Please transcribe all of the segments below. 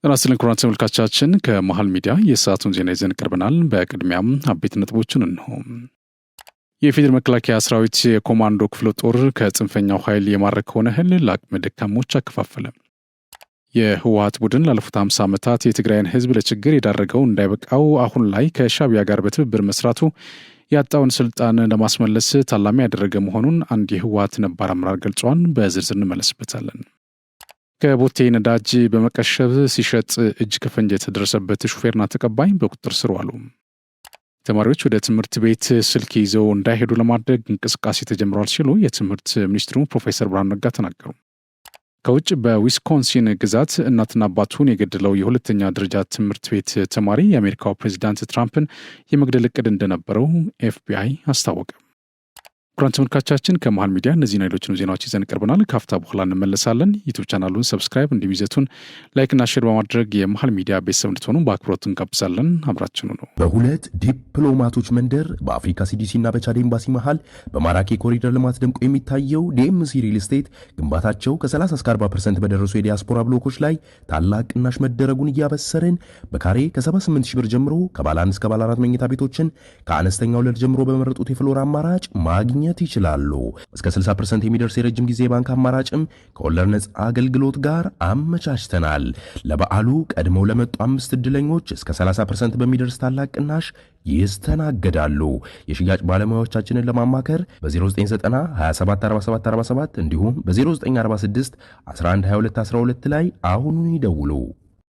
ራስልን ኩራት ተመልካቾቻችን ከመሃል ሚዲያ የሰዓቱን ዜና ይዘን ቀርበናል። በቅድሚያም አበይት ነጥቦችን እንሆ። የፌዴራል መከላከያ ሰራዊት የኮማንዶ ክፍለ ጦር ከጽንፈኛው ኃይል የማረከውን እህል ለአቅመ ደካሞች አከፋፈለ። የህወሓት ቡድን ላለፉት 50 ዓመታት የትግራይን ህዝብ ለችግር የዳረገው እንዳይበቃው አሁን ላይ ከሻዕቢያ ጋር በትብብር መስራቱ ያጣውን ስልጣን ለማስመለስ ታላሚ ያደረገ መሆኑን አንድ የህወሓት ነባር አመራር ገልጿል። በዝርዝር እንመለስበታለን። ከቦቴ ነዳጅ በመቀሸብ ሲሸጥ እጅ ከፈንጅ የተደረሰበት ሹፌርና ተቀባይ በቁጥጥር ስር ዋሉ። ተማሪዎች ወደ ትምህርት ቤት ስልክ ይዘው እንዳይሄዱ ለማድረግ እንቅስቃሴ ተጀምሯል ሲሉ የትምህርት ሚኒስትሩ ፕሮፌሰር ብርሃኑ ነጋ ተናገሩ። ከውጭ በዊስኮንሲን ግዛት እናትና አባቱን የገደለው የሁለተኛ ደረጃ ትምህርት ቤት ተማሪ የአሜሪካው ፕሬዚዳንት ትራምፕን የመግደል እቅድ እንደነበረው ኤፍቢአይ አስታወቀ። ኩራን ተመልካቾቻችን ከመሃል ሚዲያ እነዚህና ሌሎችን ዜናዎች ይዘን ቀርበናል። ካፍታ በኋላ እንመለሳለን። ዩቲዩብ ቻናሉን ሰብስክራይብ እንዲሁም ይዘቱን ላይክና ሼር በማድረግ የመሃል ሚዲያ ቤተሰብ እንድትሆኑ በአክብሮት እንጋብዛለን። አብራችኑ ነው። በሁለት ዲፕሎማቶች መንደር በአፍሪካ ሲዲሲና በቻድ ኤምባሲ መሃል በማራኪ ኮሪደር ልማት ደምቆ የሚታየው ዲኤምሲ ሪል ስቴት ግንባታቸው ከ30 እስከ 40% በደረሱ የዲያስፖራ ብሎኮች ላይ ታላቅ ቅናሽ መደረጉን እያበሰርን በካሬ ከ78 ሺህ ብር ጀምሮ ከባለ 1 እስከ ባለ 4 መኝታ ቤቶችን ከአነስተኛ ወለል ጀምሮ በመረጡት የፍሎር አማራጭ ማግኘት ይችላሉ። እስከ 60% የሚደርስ የረጅም ጊዜ ባንክ አማራጭም ከወለድ ነጻ አገልግሎት ጋር አመቻችተናል። ለበዓሉ ቀድመው ለመጡ 5 እድለኞች እስከ 30% በሚደርስ ታላቅ ቅናሽ ይስተናገዳሉ። የሽያጭ ባለሙያዎቻችንን ለማማከር በ0990 274747 እንዲሁም በ0946 112212 ላይ አሁኑን ይደውሉ።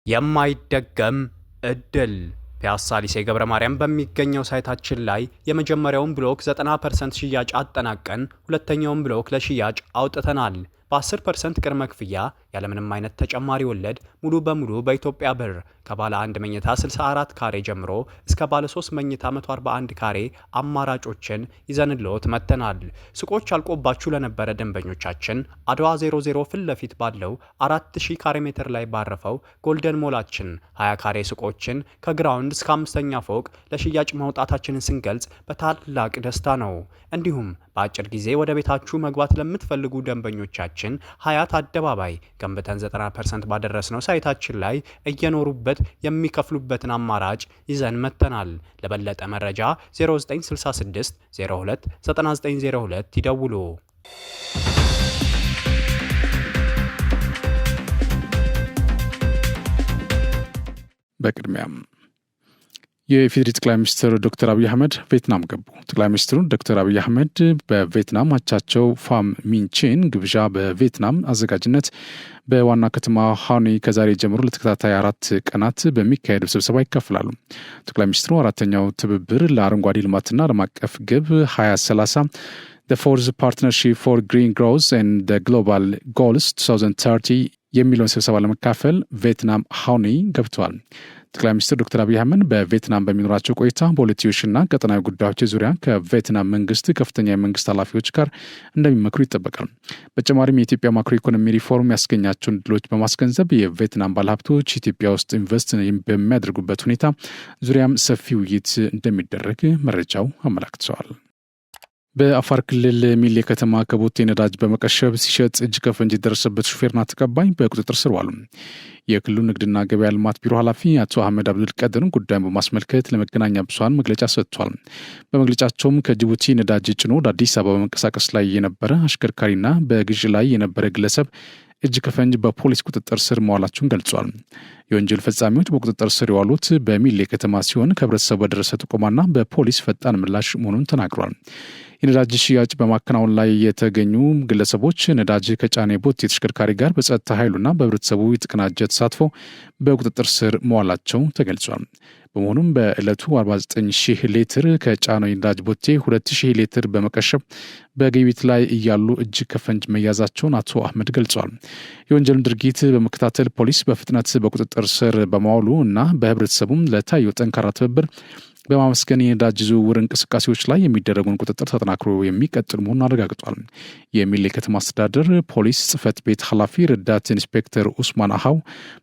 የማይደገም እድል ፒያሳ ሊሴ ገብረ ማርያም በሚገኘው ሳይታችን ላይ የመጀመሪያውን ብሎክ 90% ሽያጭ አጠናቀን ሁለተኛውን ብሎክ ለሽያጭ አውጥተናል። በ10% ቅድመ ክፍያ ያለምንም አይነት ተጨማሪ ወለድ ሙሉ በሙሉ በኢትዮጵያ ብር ከባለ 1 መኝታ 64 ካሬ ጀምሮ እስከ ባለ 3 መኝታ 141 ካሬ አማራጮችን ይዘንልዎት መጥተናል። ሱቆች አልቆባችሁ ለነበረ ደንበኞቻችን አድዋ 00 ፊት ለፊት ባለው 4000 ካሬ ሜትር ላይ ባረፈው ጎልደን ሞላችን 20 ካሬ ሱቆችን ከግራውንድ እስከ 5ኛ ፎቅ ለሽያጭ ማውጣታችንን ስንገልጽ በታላቅ ደስታ ነው። እንዲሁም በአጭር ጊዜ ወደ ቤታችሁ መግባት ለምትፈልጉ ደንበኞቻችን ሀያት አደባባይ ገንብተን 90% ባደረስነው ሳይታችን ላይ እየኖሩበት የሚከፍሉበትን አማራጭ ይዘን መጥተናል። ለበለጠ መረጃ 0966 02 9902 ይደውሉ። በቅድሚያም የኢፌዴሪ ጠቅላይ ሚኒስትር ዶክተር አብይ አህመድ ቪየትናም ገቡ። ጠቅላይ ሚኒስትሩ ዶክተር አብይ አህመድ በቪየትናም አቻቸው ፋም ሚንቼን ግብዣ በቪየትናም አዘጋጅነት በዋና ከተማ ሃኖይ ከዛሬ ጀምሮ ለተከታታይ 4 ቀናት በሚካሄድ ስብሰባ ይካፈላሉ። ጠቅላይ ሚኒስትሩ አራተኛው ትብብር ለአረንጓዴ ልማትና ዓለም አቀፍ ግብ 2030 The Fourth Partnership for Green Growth and the Global Goals 2030 የሚለውን ስብሰባ ለመካፈል ቪየትናም ሃኖይ ገብተዋል። ጠቅላይ ሚኒስትር ዶክተር አብይ አህመድ በቪየትናም በሚኖራቸው ቆይታ በሁለትዮሽና ቀጠናዊ ጉዳዮች ዙሪያ ከቪየትናም መንግስት ከፍተኛ የመንግስት ኃላፊዎች ጋር እንደሚመክሩ ይጠበቃል። በተጨማሪም የኢትዮጵያ ማክሮ ኢኮኖሚ ሪፎርም ያስገኛቸውን ድሎች በማስገንዘብ የቪየትናም ባለሀብቶች ኢትዮጵያ ውስጥ ኢንቨስት በሚያደርጉበት ሁኔታ ዙሪያም ሰፊ ውይይት እንደሚደረግ መረጃው አመላክተዋል። በአፋር ክልል ሚሌ ከተማ ከቦቴ ነዳጅ በመቀሸብ ሲሸጥ እጅ ከፈንጅ የደረሰበት ሹፌርና ተቀባይ በቁጥጥር ስር ዋሉ። የክልሉ ንግድና ገበያ ልማት ቢሮ ኃላፊ አቶ አህመድ አብዱል ቀድር ጉዳዩን በማስመልከት ለመገናኛ ብዙሃን መግለጫ ሰጥቷል። በመግለጫቸውም ከጅቡቲ ነዳጅ ጭኖ ወደ አዲስ አበባ በመንቀሳቀስ ላይ የነበረ አሽከርካሪና በግዥ ላይ የነበረ ግለሰብ እጅ ከፈንጅ በፖሊስ ቁጥጥር ስር መዋላቸውን ገልጿል። የወንጀል ፈጻሚዎች በቁጥጥር ስር የዋሉት በሚሌ ከተማ ሲሆን ከህብረተሰቡ በደረሰ ጥቆማና በፖሊስ ፈጣን ምላሽ መሆኑን ተናግሯል። የነዳጅ ሽያጭ በማከናወን ላይ የተገኙ ግለሰቦች ነዳጅ ከጫነ ቦቴ ተሽከርካሪ ጋር በጸጥታ ኃይሉና በህብረተሰቡ የተቀናጀ ተሳትፎ በቁጥጥር ስር መዋላቸው ተገልጿል። በመሆኑም በዕለቱ 49,000 ሊትር ከጫነው የነዳጅ ቦቴ 2,000 ሊትር በመቀሸብ በግብይት ላይ እያሉ እጅ ከፈንጅ መያዛቸውን አቶ አህመድ ገልጿል። የወንጀሉን ድርጊት በመከታተል ፖሊስ በፍጥነት በቁጥጥር ስር በማዋሉ እና በህብረተሰቡም ለታየው ጠንካራ ትብብር በማመስገን የነዳጅ ዝውውር እንቅስቃሴዎች ላይ የሚደረጉን ቁጥጥር ተጠናክሮ የሚቀጥል መሆኑን አረጋግጧል። የሚሌ ከተማ አስተዳደር ፖሊስ ጽህፈት ቤት ኃላፊ ረዳት ኢንስፔክተር ኡስማን አሃው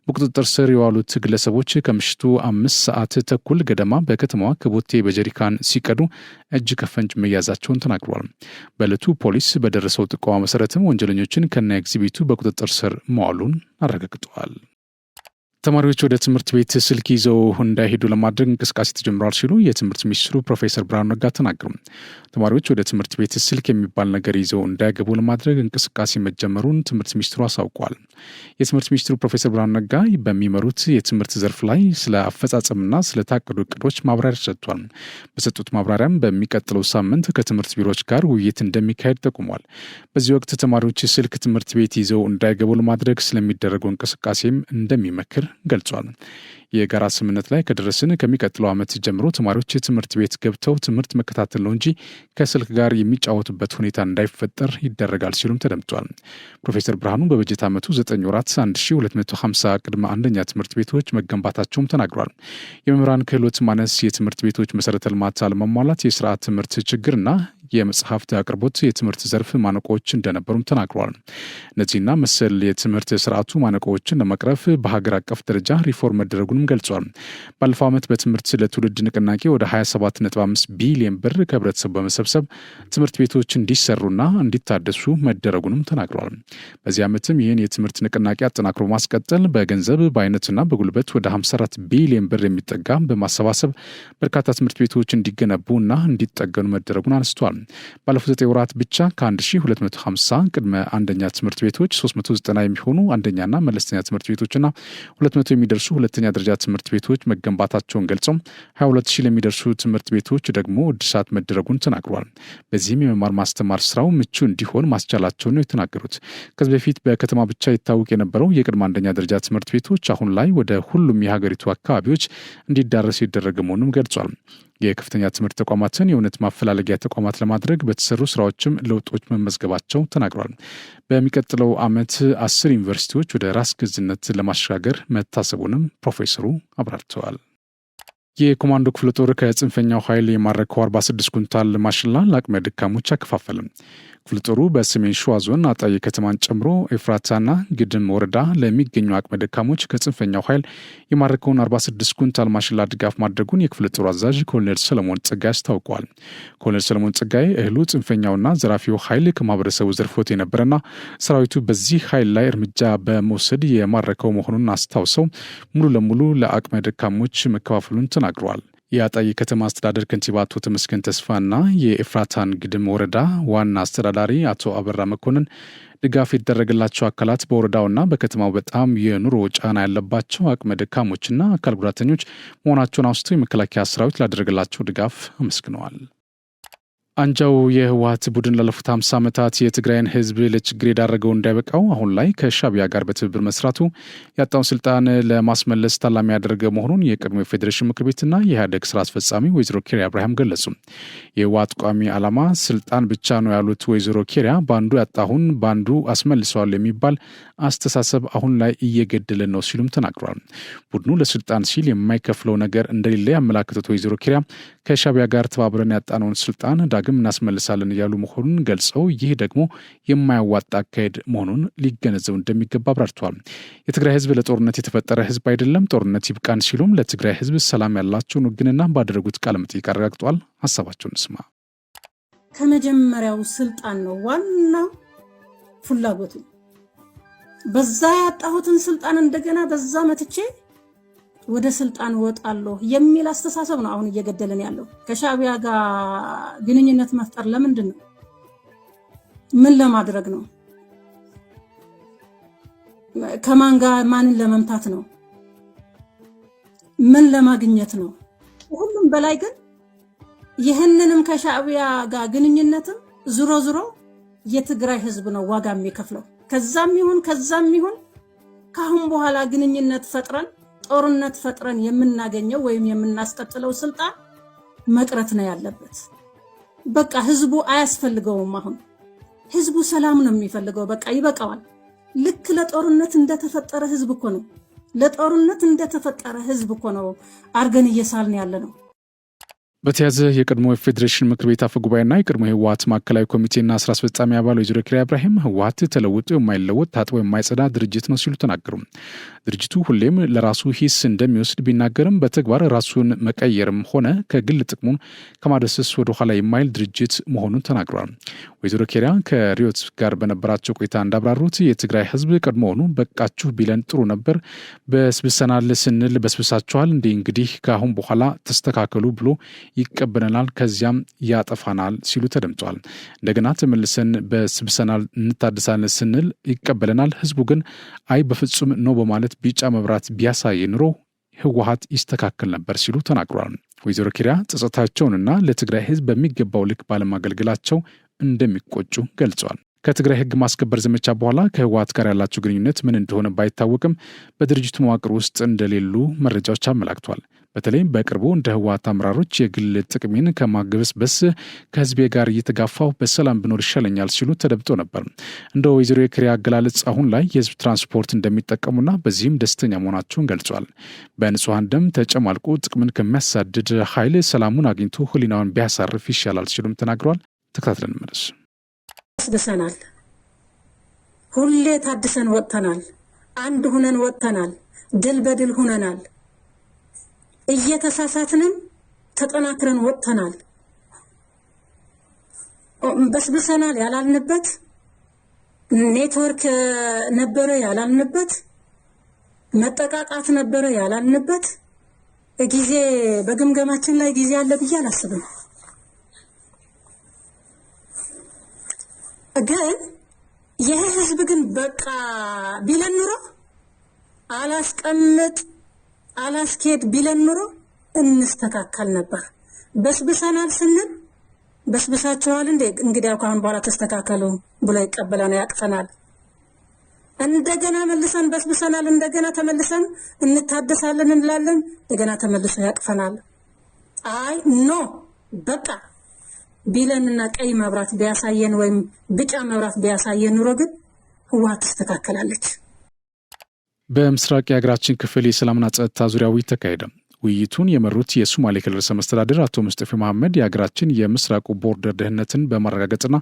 በቁጥጥር ስር የዋሉት ግለሰቦች ከምሽቱ 5 ሰዓት ተኩል ገደማ በከተማዋ ከቦቴ በጀሪካን ሲቀዱ እጅ ከፈንጅ መያዛቸውን ተናግሯል። በዕለቱ ፖሊስ በደረሰው ጥቆማ መሰረትም ወንጀለኞችን ከነ ኤግዚቢቱ በቁጥጥር ስር መዋሉን አረጋግጧል። ተማሪዎች ወደ ትምህርት ቤት ስልክ ይዘው እንዳይሄዱ ለማድረግ እንቅስቃሴ ተጀምሯል ሲሉ የትምህርት ሚኒስትሩ ፕሮፌሰር ብርሃኑ ነጋ ተናገሩ። ተማሪዎች ወደ ትምህርት ቤት ስልክ የሚባል ነገር ይዘው እንዳይገቡ ለማድረግ እንቅስቃሴ መጀመሩን ትምህርት ሚኒስትሩ አሳውቋል። የትምህርት ሚኒስትሩ ፕሮፌሰር ብርሃኑ ነጋ በሚመሩት የትምህርት ዘርፍ ላይ ስለ አፈጻጸምና ስለ ታቀዱ እቅዶች ማብራሪያ ሰጥቷል። በሰጡት ማብራሪያም በሚቀጥለው ሳምንት ከትምህርት ቢሮዎች ጋር ውይይት እንደሚካሄድ ጠቁሟል። በዚህ ወቅት ተማሪዎች ስልክ ትምህርት ቤት ይዘው እንዳይገቡ ለማድረግ ስለሚደረገው እንቅስቃሴም እንደሚመክር ገልጿል። የጋራ ስምምነት ላይ ከደረስን ከሚቀጥለው ዓመት ጀምሮ ተማሪዎች ትምህርት ቤት ገብተው ትምህርት መከታተል ነው እንጂ ከስልክ ጋር የሚጫወቱበት ሁኔታ እንዳይፈጠር ይደረጋል ሲሉም ተደምጧል። ፕሮፌሰር ብርሃኑ በበጀት ዓመቱ 9 ወራት 1250 ቅድመ አንደኛ ትምህርት ቤቶች መገንባታቸውም ተናግሯል። የመምህራን ክህሎት ማነስ፣ የትምህርት ቤቶች መሰረተ ልማት አለመሟላት፣ የስርዓት ትምህርት ችግርና የመጽሐፍት አቅርቦት የትምህርት ዘርፍ ማነቆዎች እንደነበሩም ተናግረዋል። እነዚህና መሰል የትምህርት ስርዓቱ ማነቆዎችን ለመቅረፍ በሀገር አቀፍ ደረጃ ሪፎርም መደረጉንም ገልጿል። ባለፈው ዓመት በትምህርት ለትውልድ ንቅናቄ ወደ 27.5 ቢሊዮን ብር ከህብረተሰቡ በመሰብሰብ ትምህርት ቤቶች እንዲሰሩና እንዲታደሱ መደረጉንም ተናግረዋል። በዚህ ዓመትም ይህን የትምህርት ንቅናቄ አጠናክሮ ማስቀጠል በገንዘብ በአይነትና በጉልበት ወደ 54 ቢሊዮን ብር የሚጠጋ በማሰባሰብ በርካታ ትምህርት ቤቶች እንዲገነቡና እንዲጠገኑ መደረጉን አነስቷል። ባለፉት 9 ወራት ብቻ ከ1250 ቅድመ አንደኛ ትምህርት ቤቶች 390 የሚሆኑ አንደኛና መለስተኛ ትምህርት ቤቶችና 200 የሚደርሱ ሁለተኛ ደረጃ ትምህርት ቤቶች መገንባታቸውን ገልጸው 22000 ለሚደርሱ ትምህርት ቤቶች ደግሞ እድሳት መደረጉን ተናግሯል። በዚህም የመማር ማስተማር ስራው ምቹ እንዲሆን ማስቻላቸውን ነው የተናገሩት። ከዚህ በፊት በከተማ ብቻ ይታወቅ የነበረው የቅድመ አንደኛ ደረጃ ትምህርት ቤቶች አሁን ላይ ወደ ሁሉም የሀገሪቱ አካባቢዎች እንዲዳረሱ ይደረግ መሆኑን ገልጿል። የከፍተኛ ትምህርት ተቋማትን የእውነት ማፈላለጊያ ተቋማት ለማድረግ በተሰሩ ስራዎችም ለውጦች መመዝገባቸው ተናግሯል። በሚቀጥለው ዓመት 10 ዩኒቨርሲቲዎች ወደ ራስ ገዝነት ለማሻገር መታሰቡንም ፕሮፌሰሩ አብራርተዋል። የኮማንዶ ክፍለ ጦር ከጽንፈኛው ኃይል የማረከው 46 ኩንታል ማሽላ ለአቅመ ደካሞች አከፋፈለም። ክፍለ ጦሩ በሰሜን ሸዋ ዞን አጣዬ ከተማን ጨምሮ ኤፍራታና ግድም ወረዳ ለሚገኙ አቅመ ደካሞች ከጽንፈኛው ኃይል የማረከውን 46 ኩንታል ማሽላ ድጋፍ ማድረጉን የክፍለ ጦሩ አዛዥ ኮሎኔል ሰለሞን ጸጋይ አስታውቀዋል። ኮሎኔል ሰለሞን ጸጋይ እህሉ ጽንፈኛውና ዘራፊው ኃይል ከማህበረሰቡ ዘርፎት የነበረና ሰራዊቱ በዚህ ኃይል ላይ እርምጃ በመውሰድ የማረከው መሆኑን አስታውሰው ሙሉ ለሙሉ ለአቅመ ደካሞች መከፋፈሉን ተናግረዋል። የአጣዬ ከተማ አስተዳደር ከንቲባ አቶ ተመስገን ተስፋና የኤፍራታን ግድም ወረዳ ዋና አስተዳዳሪ አቶ አበራ መኮንን ድጋፍ የተደረገላቸው አካላት በወረዳውና በከተማው በጣም የኑሮ ጫና ያለባቸው አቅመ ደካሞችና አካል ጉዳተኞች መሆናቸውን አውስተው የመከላከያ ሰራዊት ላደረገላቸው ድጋፍ አመስግነዋል። አንጃው የህወሓት ቡድን ላለፉት 50 ዓመታት የትግራይን ህዝብ ለችግር የዳረገው እንዳይበቃው አሁን ላይ ከሻዕቢያ ጋር በትብብር መስራቱ ያጣውን ስልጣን ለማስመለስ ታላሚ ያደረገ መሆኑን የቀድሞ የፌዴሬሽን ምክር ቤትና የኢህአዴግ ስራ አስፈጻሚ ወይዘሮ ኬሪያ ኢብራሂም ገለጹ። የህወሓት ቋሚ ዓላማ ስልጣን ብቻ ነው ያሉት ወይዘሮ ኬሪያ በአንዱ ያጣሁን በአንዱ አስመልሰዋል የሚባል አስተሳሰብ አሁን ላይ እየገደለን ነው ሲሉም ተናግረዋል። ቡድኑ ለስልጣን ሲል የማይከፍለው ነገር እንደሌለ ያመላከቱት ወይዘሮ ኬሪያ ከሻዕቢያ ጋር ተባብረን ያጣነውን ስልጣን ዳግም እናስመልሳለን እያሉ መሆኑን ገልጸው ይህ ደግሞ የማያዋጣ አካሄድ መሆኑን ሊገነዘቡ እንደሚገባ አብራርተዋል። የትግራይ ህዝብ ለጦርነት የተፈጠረ ህዝብ አይደለም፣ ጦርነት ይብቃን ሲሉም ለትግራይ ህዝብ ሰላም ያላቸውን ውግንና ባደረጉት ቃለ መጠይቅ አረጋግጠዋል። ሀሳባቸውን እንስማ። ከመጀመሪያው ስልጣን ነው ዋናው ፍላጎቱ። በዛ ያጣሁትን ስልጣን እንደገና በዛ መትቼ ወደ ስልጣን ወጣለሁ የሚል አስተሳሰብ ነው አሁን እየገደለን ያለው። ከሻዕቢያ ጋር ግንኙነት መፍጠር ለምንድን ነው? ምን ለማድረግ ነው? ከማን ጋር ማንን ለመምታት ነው? ምን ለማግኘት ነው? ሁሉም በላይ ግን ይህንንም ከሻዕቢያ ጋር ግንኙነትም ዙሮ ዙሮ የትግራይ ህዝብ ነው ዋጋ የሚከፍለው። ከዛም ይሁን ካሁን በኋላ ግንኙነት ፈጥረን ጦርነት ፈጥረን የምናገኘው ወይም የምናስቀጥለው ስልጣን መቅረት ነው ያለበት። በቃ ህዝቡ አያስፈልገውም። አሁን ህዝቡ ሰላም ነው የሚፈልገው። በቃ ይበቃዋል። ልክ ለጦርነት እንደተፈጠረ ህዝብ እኮ ነው አርገን እየሳልን ያለ ነው። በተያዘ የቀድሞ የፌዴሬሽን ምክር ቤት አፈ ጉባኤና የቀድሞ የህወሓት ማዕከላዊ ኮሚቴና ስራ አስፈጻሚ አባል ወይዘሮ ኬሪያ ኢብራሂም ህወሓት ተለውጦ የማይለወጥ ታጥቦ የማይጸዳ ድርጅት ነው ሲሉ ተናገሩ። ድርጅቱ ሁሌም ለራሱ ሂስ እንደሚወስድ ቢናገርም በተግባር ራሱን መቀየርም ሆነ ከግል ጥቅሙን ከማደሰስ ወደ ኋላ የማይል ድርጅት መሆኑን ተናግሯል። ወይዘሮ ኬሪያ ከሪዮት ጋር በነበራቸው ቆይታ እንዳብራሩት የትግራይ ህዝብ ቀድሞውኑ በቃችሁ ቢለን ጥሩ ነበር፣ በስብሰናል ስንል በስብሳችኋል፣ እንግዲህ ከአሁን በኋላ ተስተካከሉ ብሎ ይቀበለናል፣ ከዚያም ያጠፋናል ሲሉ ተደምጧል። እንደገና ተመልሰን በስብሰናል እንታደሳለን ስንል ይቀበለናል፣ ህዝቡ ግን አይ በፍጹም ነው በማለት ቢጫ መብራት ቢያሳይ ኑሮ ህወሓት ይስተካከል ነበር ሲሉ ተናግሯል። ወይዘሮ ኪሪያ ጸጸታቸውንና ለትግራይ ህዝብ በሚገባው ልክ ባለማገልገላቸው እንደሚቆጩ ገልጸዋል። ከትግራይ ህግ ማስከበር ዘመቻ በኋላ ከህወሓት ጋር ያላቸው ግንኙነት ምን እንደሆነ ባይታወቅም በድርጅቱ መዋቅር ውስጥ እንደሌሉ መረጃዎች አመላክቷል። በተለይ በቅርቡ እንደ ህወሓት አመራሮች የግል ጥቅሜን ከማግበስበስ ከህዝቤ ጋር እየተጋፋው በሰላም ብኖር ይሻለኛል ሲሉ ተደብጦ ነበር። እንደ ወይዘሮ የክሪያ አገላለጽ አሁን ላይ የህዝብ ትራንስፖርት እንደሚጠቀሙና በዚህም ደስተኛ መሆናቸውን ገልጿል። በንጹሐን ደም ተጨማልቆ ጥቅምን ከሚያሳድድ ኃይል ሰላሙን አግኝቶ ህሊናውን ቢያሳርፍ ይሻላል ሲሉም ተናግረዋል። ተከታትለን መለስ ታድሰናል። ሁሌ ታድሰን ወጥተናል። አንድ ሁነን ወጥተናል። ድል በድል ሁነናል። እየተሳሳትንም ተጠናክረን ወጥተናል። በስብሰናል ያላልንበት ኔትወርክ ነበረ ያላልንበት መጠቃቃት ነበረ ያላልንበት ጊዜ በግምገማችን ላይ ጊዜ አለ ብዬ አላስብም። ግን ይሄ ህዝብ ግን በቃ ቢለን ኑሮ አላስኬድ ቢለን ኑሮ እንስተካከል ነበር። በስብሰናል ስንል በስብሳቸዋል እንግዲህ አሁን በኋላ ተስተካከሉ ብሎ ይቀበላል፣ ያቅፈናል። እንደገና መልሰን በስብሰናል፣ እንደገና ተመልሰን እንታደሳለን እንላለን፣ እንደገና ተመልሶ ያቅፈናል። አይ ኖ በቃ ቢለንና ቀይ መብራት ቢያሳየን ወይም ቢጫ መብራት ቢያሳየን ኑሮ ግን ህወሓት ተስተካከላለች። በምስራቅ የሀገራችን ክፍል የሰላምና ጸጥታ ዙሪያ ውይይት ተካሄደ። ውይይቱን የመሩት የሶማሌ ክልል ርዕሰ መስተዳድር አቶ ሙስጠፌ መሐመድ የሀገራችን የምስራቁ ቦርደር ደህንነትን በማረጋገጥና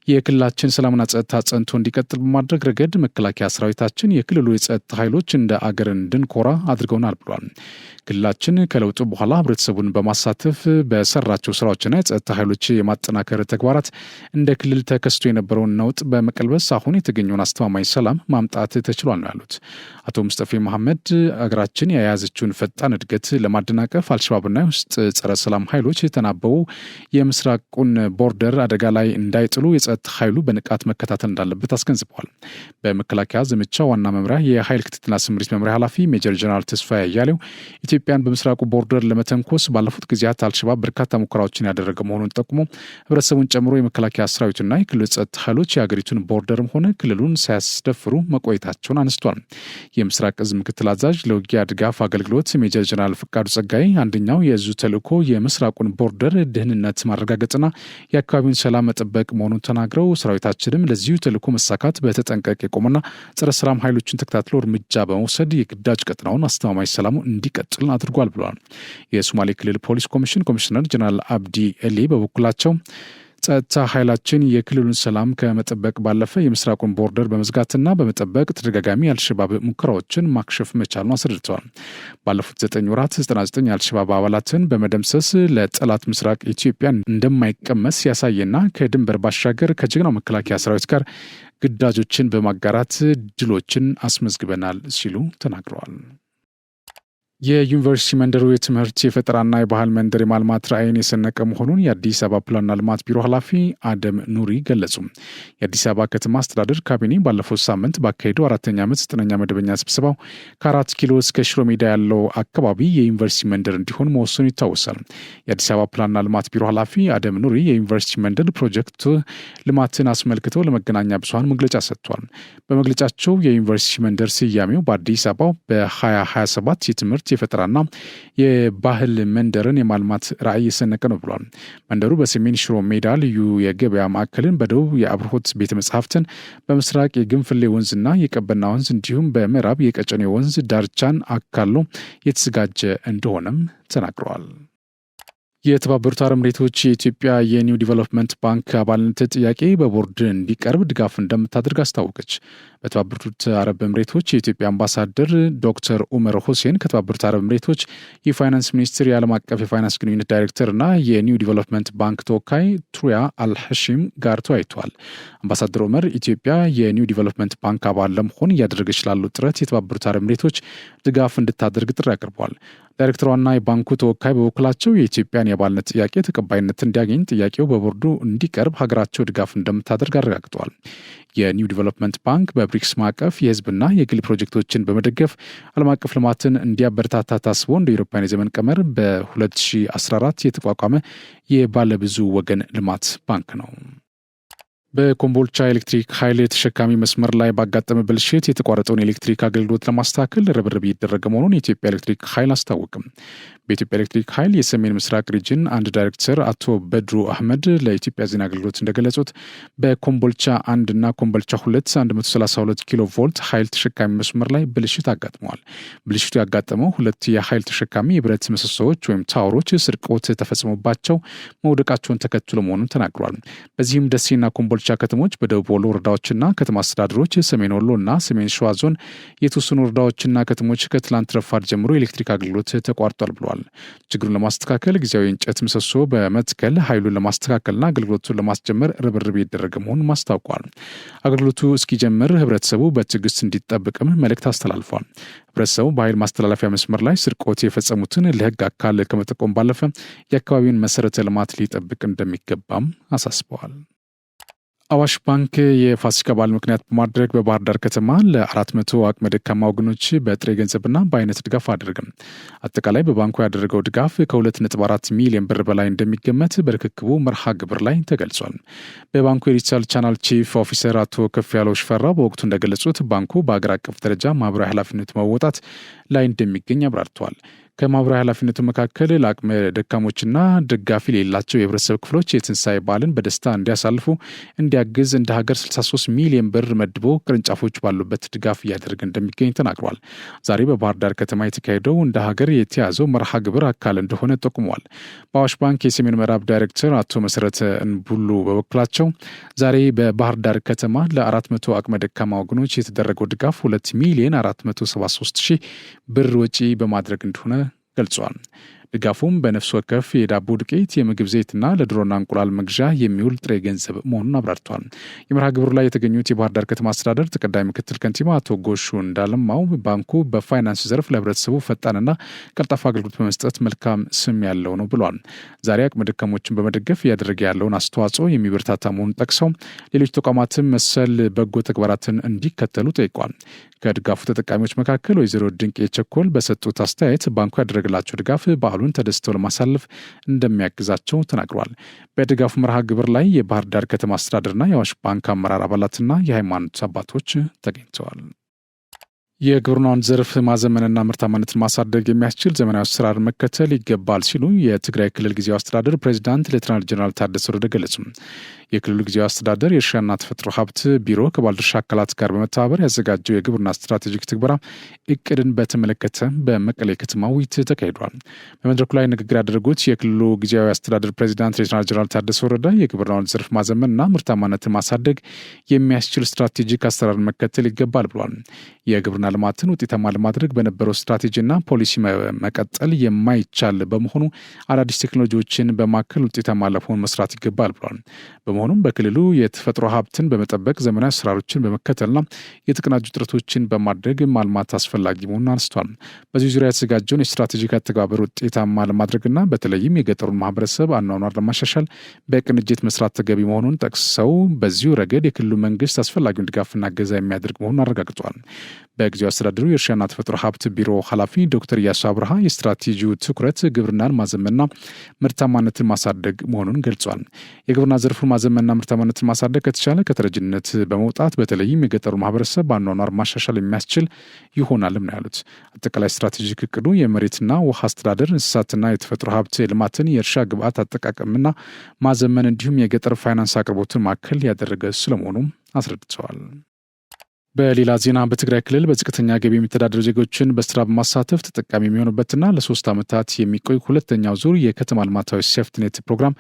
የክልላችን ሰላምና ጸጥታ ጸንቶ እንዲቀጥል በማድረግ ረገድ መከላከያ ሰራዊታችን የክልሉ የጸጥታ ኃይሎች እንደ አገር እንድንኮራ አድርገውናል ብሏል። ክልላችን ከለውጡ በኋላ ህብረተሰቡን በማሳተፍ በሰራቸው ስራዎችና የጸጥታ ኃይሎች የማጠናከር ተግባራት እንደ ክልል ተከስቶ የነበረውን ነውጥ በመቀልበስ አሁን የተገኘውን አስተማማኝ ሰላም ማምጣት ተችሏል ነው ያሉት። አቶ ሙስጠፌ መሐመድ አገራችን የያዘችውን ፈጣን እድገት ለማደናቀፍ አልሸባብና ውስጥ ጸረ ሰላም ኃይሎች የተናበቡ የምስራቁን ቦርደር አደጋ ላይ እንዳይጥሉ የጸጥታ ኃይሉ በንቃት መከታተል እንዳለበት አስገንዝበዋል። በመከላከያ ዘመቻ ዋና መምሪያ የኃይል ክትትልና ስምሪት መምሪያ ኃላፊ ሜጀር ጀነራል ተስፋዬ አያሌው ኢትዮጵያን በምስራቁ ቦርደር ለመተንኮስ ባለፉት ጊዜያት አልሸባብ በርካታ ሙከራዎችን ያደረገ መሆኑን ጠቁሞ ህብረተሰቡን ጨምሮ የመከላከያ ሰራዊትና የክልል ጸጥታ ኃይሎች የሀገሪቱን ቦርደርም ሆነ ክልሉን ሳያስደፍሩ መቆየታቸውን አነስቷል። የምስራቅ እዝ ምክትል አዛዥ ለውጊያ ድጋፍ አገልግሎት ሜጀር ጀነራል ፍቃዱ ጸጋይ አንደኛው የእዙ ተልዕኮ የምስራቁን ቦርደር ደህንነት ማረጋገጥና የአካባቢውን ሰላም መጠበቅ መሆኑን ተናግረው ሰራዊታችንም ለዚሁ ተልዕኮ መሳካት በተጠንቀቅ የቆመና ጸረ ሰላም ኃይሎችን ተከታትሎ እርምጃ በመውሰድ የግዳጅ ቀጠናውን አስተማማኝ ሰላሙ እንዲቀጥል አድርጓል ብለዋል። የሶማሌ ክልል ፖሊስ ኮሚሽን ኮሚሽነር ጀነራል አብዲ ኤሊ በበኩላቸው ጸጥታ ኃይላችን የክልሉን ሰላም ከመጠበቅ ባለፈ የምስራቁን ቦርደር በመዝጋትና በመጠበቅ ተደጋጋሚ የአልሸባብ ሙከራዎችን ማክሸፍ መቻሉን አስረድተዋል። ባለፉት 9 ወራት 99 የአልሸባብ አባላትን በመደምሰስ ለጠላት ምስራቅ ኢትዮጵያ እንደማይቀመስ ያሳየና ከድንበር ባሻገር ከጀግናው መከላከያ ሰራዊት ጋር ግዳጆችን በማጋራት ድሎችን አስመዝግበናል ሲሉ ተናግረዋል። የዩኒቨርሲቲ መንደሩ የትምህርት የፈጠራና የባህል መንደር የማልማት ራዕይን የሰነቀ መሆኑን የአዲስ አበባ ፕላንና ልማት ቢሮ ኃላፊ አደም ኑሪ ገለጹ። የአዲስ አበባ ከተማ አስተዳደር ካቢኔ ባለፈው ሳምንት ባካሄደው 4ኛ ዓመት 9ኛ መደበኛ ስብሰባው ከ4 ኪሎ እስከ ሽሮ ሜዳ ያለው አካባቢ የዩኒቨርሲቲ መንደር እንዲሆን መወሰኑ ይታወሳል። የአዲስ አበባ ፕላንና ልማት ቢሮ ኃላፊ አደም ኑሪ የዩኒቨርሲቲ መንደር ፕሮጀክት ልማትን አስመልክተው ለመገናኛ ብዙኃን መግለጫ ሰጥቷል። በመግለጫቸው የዩኒቨርሲቲ መንደር ስያሜው በአዲስ አበባ በ2027 የትምህርት የፈጠራና የባህል መንደርን የማልማት ራዕይ የሰነቀ ነው ብሏል። መንደሩ በሰሜን ሽሮ ሜዳ ልዩ የገበያ ማዕከልን፣ በደቡብ የአብርሆት ቤተ መጻሕፍትን፣ በምስራቅ የግንፍሌ ወንዝና የቀበና ወንዝ እንዲሁም በምዕራብ የቀጨኔ ወንዝ ዳርቻን አካሎ የተዘጋጀ እንደሆነም ተናግረዋል። የተባበሩት አረብ ኤሚሬቶች የኢትዮጵያ የኒው ዲቨሎፕመንት ባንክ አባልነት ጥያቄ በቦርድ እንዲቀርብ ድጋፍ እንደምታደርግ አስታወቀች። በተባበሩት አረብ ኤሚሬቶች የኢትዮጵያ አምባሳደር ዶክተር ኡመር ሁሴን ከተባበሩት አረብ ኤሚሬቶች የፋይናንስ ሚኒስትር የዓለም አቀፍ የፋይናንስ ግንኙነት ዳይሬክተር እና የኒው ዲቨሎፕመንት ባንክ ተወካይ ቱሪያ አልሐሺም ጋር ተወያይተዋል። አምባሳደር ኡመር ኢትዮጵያ የኒው ዲቨሎፕመንት ባንክ አባል ለመሆን እያደረገች ላለው ጥረት የተባበሩት አረብ ኤሚሬቶች ድጋፍ እንድታደርግ ጥሪ አቅርበዋል። ዳይሬክተሯና የባንኩ ተወካይ በበኩላቸው የኢትዮጵያን የአባልነት ጥያቄ ተቀባይነት እንዲያገኝ ጥያቄው በቦርዱ እንዲቀርብ ሀገራቸው ድጋፍ እንደምታደርግ አረጋግጠዋል። የኒው ዲቨሎፕመንት ባንክ በብሪክስ ማዕቀፍ የህዝብና የግል ፕሮጀክቶችን በመደገፍ ዓለም አቀፍ ልማትን እንዲያበረታታ ታስቦ እንደ አውሮፓውያን የዘመን ቀመር በ2014 የተቋቋመ የባለብዙ ወገን ልማት ባንክ ነው። በኮምቦልቻ ኤሌክትሪክ ኃይል ተሸካሚ መስመር ላይ ባጋጠመ ብልሽት የተቋረጠውን ኤሌክትሪክ አገልግሎት ለማስተካከል ርብርብ እየተደረገ መሆኑን የኢትዮጵያ ኤሌክትሪክ ኃይል አስታወቅም። በኢትዮጵያ ኤሌክትሪክ ኃይል የሰሜን ምስራቅ ሪጅን አንድ ዳይሬክተር አቶ በድሩ አህመድ ለኢትዮጵያ ዜና አገልግሎት እንደገለጹት በኮምቦልቻ 1 እና ኮምቦልቻ 2 132 ኪሎ ቮልት ኃይል ተሸካሚ መስመር ላይ ብልሽት አጋጥመዋል። ብልሽቱ ያጋጠመው ሁለት የኃይል ተሸካሚ የብረት ምሰሶዎች ወይም ታወሮች ስርቆት ተፈጽሞባቸው መውደቃቸውን ተከትሎ መሆኑን ተናግሯል። በዚህም ደሴና ኮምቦልቻ ከተሞች በደቡብ ወሎ ወረዳዎችና ከተማ አስተዳደሮች፣ ሰሜን ወሎ እና ሰሜን ሸዋ ዞን የተወሰኑ ወረዳዎችና ከተሞች ከትላንት ረፋድ ጀምሮ ኤሌክትሪክ አገልግሎት ተቋርጧል ብለዋል። ችግሩን ለማስተካከል ጊዜያዊ እንጨት ምሰሶ በመትከል ኃይሉን ለማስተካከልና አገልግሎቱን ለማስጀመር ርብርብ እየተደረገ መሆኑን ማስታውቋል። አገልግሎቱ እስኪጀምር ህብረተሰቡ በትዕግስት እንዲጠብቅም መልእክት አስተላልፏል። ህብረተሰቡ በኃይል ማስተላለፊያ መስመር ላይ ስርቆት የፈጸሙትን ለህግ አካል ከመጠቆም ባለፈ የአካባቢውን መሰረተ ልማት ሊጠብቅ እንደሚገባም አሳስበዋል። አዋሽ ባንክ የፋሲካ በዓል ምክንያት በማድረግ በባህር ዳር ከተማ ለ400 አቅመ ደካማ ወገኖች በጥሬ ገንዘብና በአይነት ድጋፍ አደረገም። አጠቃላይ በባንኩ ያደረገው ድጋፍ ከ2.4 ሚሊዮን ብር በላይ እንደሚገመት በርክክቡ መርሃ ግብር ላይ ተገልጿል። በባንኩ የዲጂታል ቻናል ቺፍ ኦፊሰር አቶ ከፍ ያለው ሽፈራው በወቅቱ እንደገለጹት ባንኩ በአገር አቀፍ ደረጃ ማህበራዊ ኃላፊነት መወጣት ላይ እንደሚገኝ አብራርተዋል። ከማህበራዊ ኃላፊነቱ መካከል ለአቅመ ደካሞችና ደጋፊ የሌላቸው የህብረተሰብ ክፍሎች የትንሣኤ በዓልን በደስታ እንዲያሳልፉ እንዲያግዝ እንደ ሀገር 63 ሚሊዮን ብር መድቦ ቅርንጫፎች ባሉበት ድጋፍ እያደረገ እንደሚገኝ ተናግሯል። ዛሬ በባህር ዳር ከተማ የተካሄደው እንደ ሀገር የተያዘው መርሃ ግብር አካል እንደሆነ ጠቁመዋል። በአዋሽ ባንክ የሰሜን ምዕራብ ዳይሬክተር አቶ መሰረተ እንቡሉ በበኩላቸው ዛሬ በባህር ዳር ከተማ ለ400 አቅመ ደካማ ወገኖች የተደረገው ድጋፍ 2 ሚሊዮን 473 ሺህ ብር ወጪ በማድረግ እንደሆነ ገልጿል። ድጋፉም በነፍስ ወከፍ የዳቦ ዱቄት፣ የምግብ ዘይትና ለዶሮና እንቁላል መግዣ የሚውል ጥሬ ገንዘብ መሆኑን አብራርተዋል። የመርሃ ግብሩ ላይ የተገኙት የባህር ዳር ከተማ አስተዳደር ተቀዳሚ ምክትል ከንቲባ አቶ ጎሹ እንዳለማው ባንኩ በፋይናንስ ዘርፍ ለህብረተሰቡ ፈጣንና ቀልጣፋ አገልግሎት በመስጠት መልካም ስም ያለው ነው ብሏል። ዛሬ አቅመ ደካሞችን በመደገፍ እያደረገ ያለውን አስተዋጽኦ የሚበረታታ መሆኑን ጠቅሰው ሌሎች ተቋማትም መሰል በጎ ተግባራትን እንዲከተሉ ጠይቋል። ከድጋፉ ተጠቃሚዎች መካከል ወይዘሮ ድንቅ የቸኮል በሰጡት አስተያየት ባንኩ ያደረገላቸው ድጋፍ ባህሉን ተደስተው ለማሳለፍ እንደሚያግዛቸው ተናግሯል። በድጋፉ መርሃ ግብር ላይ የባህር ዳር ከተማ አስተዳደርና የአዋሽ ባንክ አመራር አባላትና የሃይማኖት አባቶች ተገኝተዋል። የግብርናውን ዘርፍ ማዘመንና ምርታማነትን ማሳደግ የሚያስችል ዘመናዊ አሰራር መከተል ይገባል ሲሉ የትግራይ ክልል ጊዜያዊ አስተዳደር ፕሬዚዳንት ሌተናል ጄኔራል ታደሰ ወረደ ገለጹ። የክልሉ ጊዜያዊ አስተዳደር የእርሻና ተፈጥሮ ሀብት ቢሮ ከባለድርሻ አካላት ጋር በመተባበር ያዘጋጀው የግብርና ስትራቴጂክ ትግበራ እቅድን በተመለከተ በመቀሌ ከተማ ውይይት ተካሂዷል። በመድረኩ ላይ ንግግር ያደረጉት የክልሉ ጊዜያዊ አስተዳደር ፕሬዚዳንት ሌተናል ጄኔራል ታደሰ ወረደ የግብርናውን ዘርፍ ማዘመንና ምርታማነትን ማሳደግ የሚያስችል ስትራቴጂክ አሰራር መከተል ይገባል ብሏል። የግብርና ልማትን ውጤታማ ለማድረግ በነበረው ስትራቴጂና ፖሊሲ መቀጠል የማይቻል በመሆኑ አዳዲስ ቴክኖሎጂዎችን በማከል ውጤታማ ለመሆን መስራት ይገባል ብሏል። በመሆኑም በክልሉ የተፈጥሮ ሀብትን በመጠበቅ ዘመናዊ አሰራሮችን በመከተልና የተቀናጁ ጥረቶችን በማድረግ ማልማት አስፈላጊ መሆኑን አንስቷል። በዚህ ዙሪያ የተዘጋጀውን የስትራቴጂክ አተገባበር ውጤታማ ለማድረግና በተለይም የገጠሩን ማህበረሰብ አኗኗር ለማሻሻል በቅንጅት መስራት ተገቢ መሆኑን ጠቅሰው በዚሁ ረገድ የክልሉ መንግስት አስፈላጊውን ድጋፍና እገዛ የሚያደርግ መሆኑን አረጋግጧል። በጊዜው አስተዳደሩ የእርሻና ተፈጥሮ ሀብት ቢሮ ኃላፊ ዶክተር ኢያሱ አብርሃ የስትራቴጂው ትኩረት ግብርናን ማዘመንና ምርታማነትን ማሳደግ መሆኑን ገልጿል። የግብርና ዘርፉን ማዘመንና ምርታማነትን ማሳደግ ከተቻለ ከተረጅነት በመውጣት በተለይም የገጠሩ ማህበረሰብ በአኗኗር ማሻሻል የሚያስችል ይሆናልም ነው ያሉት። አጠቃላይ ስትራቴጂክ እቅዱ የመሬትና ውሃ አስተዳደር፣ እንስሳትና የተፈጥሮ ሀብት ልማትን፣ የእርሻ ግብዓት አጠቃቀምና ማዘመን እንዲሁም የገጠር ፋይናንስ አቅርቦትን ማዕከል ያደረገ ስለመሆኑም አስረድተዋል። በሌላ ዜና በትግራይ ክልል በዝቅተኛ ገቢ የሚተዳደሩ ዜጎችን በስራ በማሳተፍ ተጠቃሚ የሚሆኑበትና ለ3 ዓመታት የሚቆይ ሁለተኛው ዙር የከተማ ልማታዊ ሴፍትኔት ፕሮግራም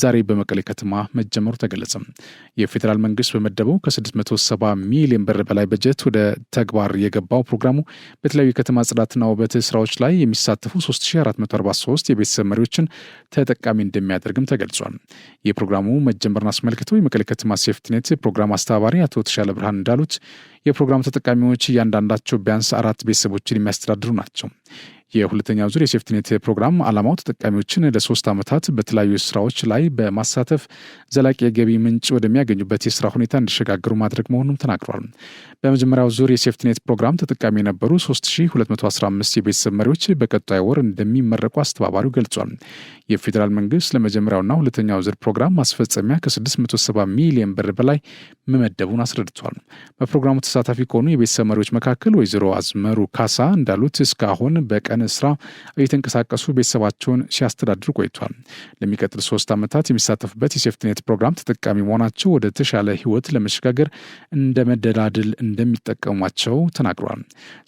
ዛሬ በመቀሌ ከተማ መጀመሩ ተገለጸ። የፌዴራል መንግስት በመደበው ከ670 ሚሊዮን ብር በላይ በጀት ወደ ተግባር የገባው ፕሮግራሙ በተለያዩ የከተማ ጽዳትና ውበት ስራዎች ላይ የሚሳተፉ 3443 የቤተሰብ መሪዎችን ተጠቃሚ እንደሚያደርግም ተገልጿል። የፕሮግራሙ መጀመርን አስመልክተው የመቀሌ ከተማ ሴፍትኔት ፕሮግራም አስተባባሪ አቶ ተሻለ ብርሃን እንዳሉት የፕሮግራሙ ተጠቃሚዎች እያንዳንዳቸው ቢያንስ 4 ቤተሰቦችን የሚያስተዳድሩ ናቸው። የሁለተኛው ዙር የሴፍትኔት ፕሮግራም ዓላማው ተጠቃሚዎችን ለ3 ዓመታት በተለያዩ ስራዎች ላይ በማሳተፍ ዘላቂ የገቢ ምንጭ ወደሚያገኙበት የስራ ሁኔታ እንዲሸጋገሩ ማድረግ መሆኑም ተናግሯል። በመጀመሪያው ዙር የሴፍትኔት ፕሮግራም ተጠቃሚ የነበሩ 3215 የቤተሰብ መሪዎች በቀጣይ ወር እንደሚመረቁ አስተባባሪው ገልጿል። የፌዴራል መንግስት ለመጀመሪያውና ሁለተኛው ዙር ፕሮግራም ማስፈጸሚያ ከ670 ሚሊዮን ብር በላይ መመደቡን አስረድቷል። በፕሮግራሙ ተሳታፊ ከሆኑ የቤተሰብ መሪዎች መካከል ወይዘሮ አዝመሩ ካሳ እንዳሉት እስካሁን በቀን ስራ እየተንቀሳቀሱ ቤተሰባቸውን ሲያስተዳድሩ ቆይቷል። ለሚቀጥል 3 ዓመታት የሚሳተፉበት የሴፍትኔት ፕሮግራም ተጠቃሚ መሆናቸው ወደ ተሻለ ህይወት ለመሸጋገር እንደ መደላድል እንደሚጠቀሟቸው ተናግሯል።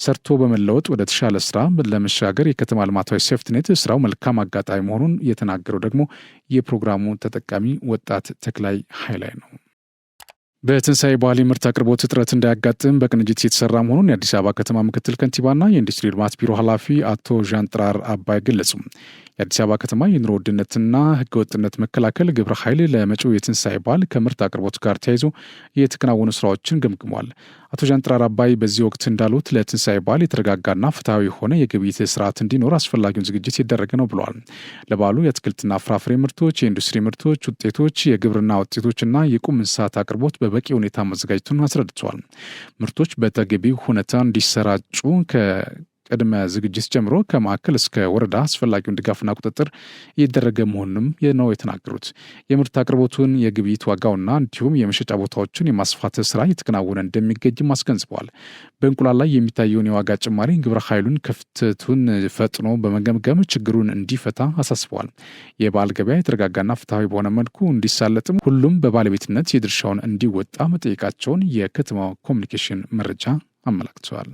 ሰርቶ በመለወጥ ወደ ተሻለ ስራ ለመሸጋገር የከተማ ልማታዊ ሴፍትኔት ስራው መልካም አጋጣሚ መሆኑን የተናገረው ደግሞ የፕሮግራሙ ተጠቃሚ ወጣት ተክላይ ኃይላይ ነው። በትንሳኤ በዓል ምርት አቅርቦት እጥረት እንዳያጋጥም በቅንጅት የተሰራ መሆኑን የአዲስ አበባ ከተማ ምክትል ከንቲባና የኢንዱስትሪ ልማት ቢሮ ኃላፊ አቶ ዣንጥራር አባይ ገለጹ። የአዲስ አበባ ከተማ የኑሮ ውድነትና ህገወጥነት መከላከል ግብረ ኃይል ለመጪው የትንሳኤ በዓል ከምርት አቅርቦት ጋር ተያይዞ የተከናወኑ ስራዎችን ገምግሟል። አቶ ዣንጥራር አባይ በዚህ ወቅት እንዳሉት ለትንሳኤ በዓል የተረጋጋና ፍትሐዊ የሆነ የግብይት ስርዓት እንዲኖር አስፈላጊውን ዝግጅት ይደረገ ነው ብለዋል። ለበዓሉ የአትክልትና ፍራፍሬ ምርቶች፣ የኢንዱስትሪ ምርቶች ውጤቶች፣ የግብርና ውጤቶችና የቁም እንስሳት አቅርቦት በበቂ ሁኔታ መዘጋጀቱን አስረድተዋል። ምርቶች በተገቢው ሁኔታ እንዲሰራጩ ቅድመ ዝግጅት ጀምሮ ከማዕከል እስከ ወረዳ አስፈላጊውን ድጋፍና ቁጥጥር እየተደረገ መሆኑንም ነው የተናገሩት። የምርት አቅርቦቱን የግብይት ዋጋውና እንዲሁም የመሸጫ ቦታዎችን የማስፋት ስራ እየተከናወነ እንደሚገኝም አስገንዝበዋል። በእንቁላል ላይ የሚታየውን የዋጋ ጭማሪ ግብረ ኃይሉን ክፍተቱን ፈጥኖ በመገምገም ችግሩን እንዲፈታ አሳስበዋል። የበዓል ገበያ የተረጋጋና ፍትሐዊ በሆነ መልኩ እንዲሳለጥም ሁሉም በባለቤትነት የድርሻውን እንዲወጣ መጠየቃቸውን የከተማ ኮሚኒኬሽን መረጃ አመላክተዋል።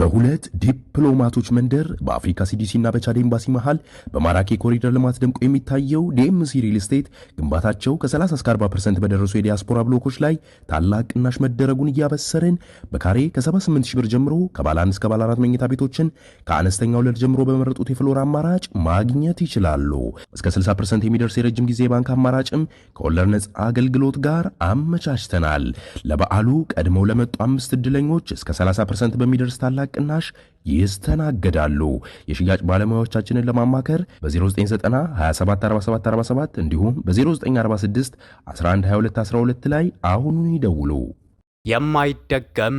በሁለት ዲፕሎማቶች መንደር በአፍሪካ ሲዲሲና በቻድ ኤምባሲ መሃል በማራኪ ኮሪደር ልማት ደምቆ የሚታየው ዲኤምሲ ሪል ስቴት ግንባታቸው ከ30 እስከ 40% በደረሱ የዲያስፖራ ብሎኮች ላይ ታላቅ ቅናሽ መደረጉን እያበሰርን በካሬ ከ78 ሺህ ብር ጀምሮ ከባለ 1 እስከ ባለ 4 መኝታ ቤቶችን ከአነስተኛ ወለል ጀምሮ በመረጡት የፍሎር አማራጭ ማግኘት ይችላሉ። እስከ 60% የሚደርስ የረጅም ጊዜ ባንክ አማራጭም ከወለድ ነጻ አገልግሎት ጋር አመቻችተናል። ለበዓሉ ቀድመው ለመጡ 5 ዕድለኞች እስከ 30% በሚደርስ ታላቅ ቅናሽ ይስተናገዳሉ። የሽያጭ ባለሙያዎቻችንን ለማማከር በ0990 274747 እንዲሁም በ0946 112212 ላይ አሁኑን ይደውሉ። የማይደገም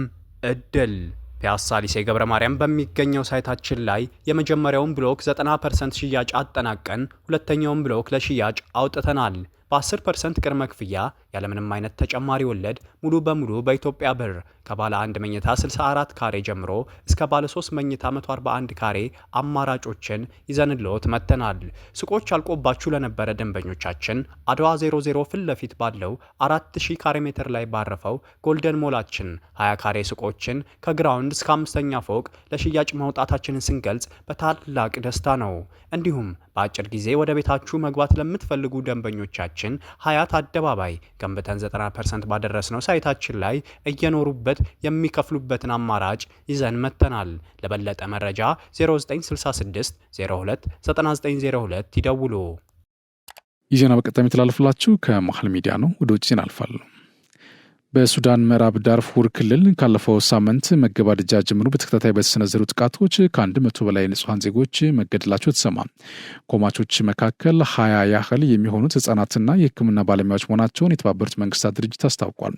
እድል ፒያሳ ሊሴ ገብረ ማርያም በሚገኘው ሳይታችን ላይ የመጀመሪያውን ብሎክ 90% ሽያጭ አጠናቀን ሁለተኛውን ብሎክ ለሽያጭ አውጥተናል። በ10% ቅድመ ክፍያ ያለምንም አይነት ተጨማሪ ወለድ ሙሉ በሙሉ በኢትዮጵያ ብር ከባለ 1 መኝታ 64 ካሬ ጀምሮ እስከ ባለ 3 መኝታ 141 ካሬ አማራጮችን ይዘንልዎት መጥተናል። ሱቆች አልቆባችሁ ለነበረ ደንበኞቻችን አድዋ 00 ፊት ለፊት ባለው 4000 ካሬ ሜትር ላይ ባረፈው ጎልደን ሞላችን 20 ካሬ ሱቆችን ከግራውንድ እስከ 5ኛ ፎቅ ለሽያጭ ማውጣታችንን ስንገልጽ በታላቅ ደስታ ነው። እንዲሁም በአጭር ጊዜ ወደ ቤታችሁ መግባት ለምትፈልጉ ደንበኞቻችን ሀያት አደባባይ ገንብተን 90% ባደረስነው ሳይታችን ላይ እየኖሩበት የሚከፍሉበትን አማራጭ ይዘን መጥተናል። ለበለጠ መረጃ 0966 02 9902 ይደውሉ። ይህ ዜና በቀጥታ የሚተላለፍላችሁ ከመሃል ሚዲያ ነው። ወደ ውጭ ዜና አልፋለሁ። በሱዳን ምዕራብ ዳርፉር ክልል ካለፈው ሳምንት መገባደጃ ጀምሮ በተከታታይ በተሰነዘሩ ጥቃቶች ከ100 በላይ ንጹሐን ዜጎች መገደላቸው ተሰማ። ከሟቾች መካከል 20 ያህል የሚሆኑት ህጻናትና የሕክምና ባለሙያዎች መሆናቸውን የተባበሩት መንግስታት ድርጅት አስታውቋል።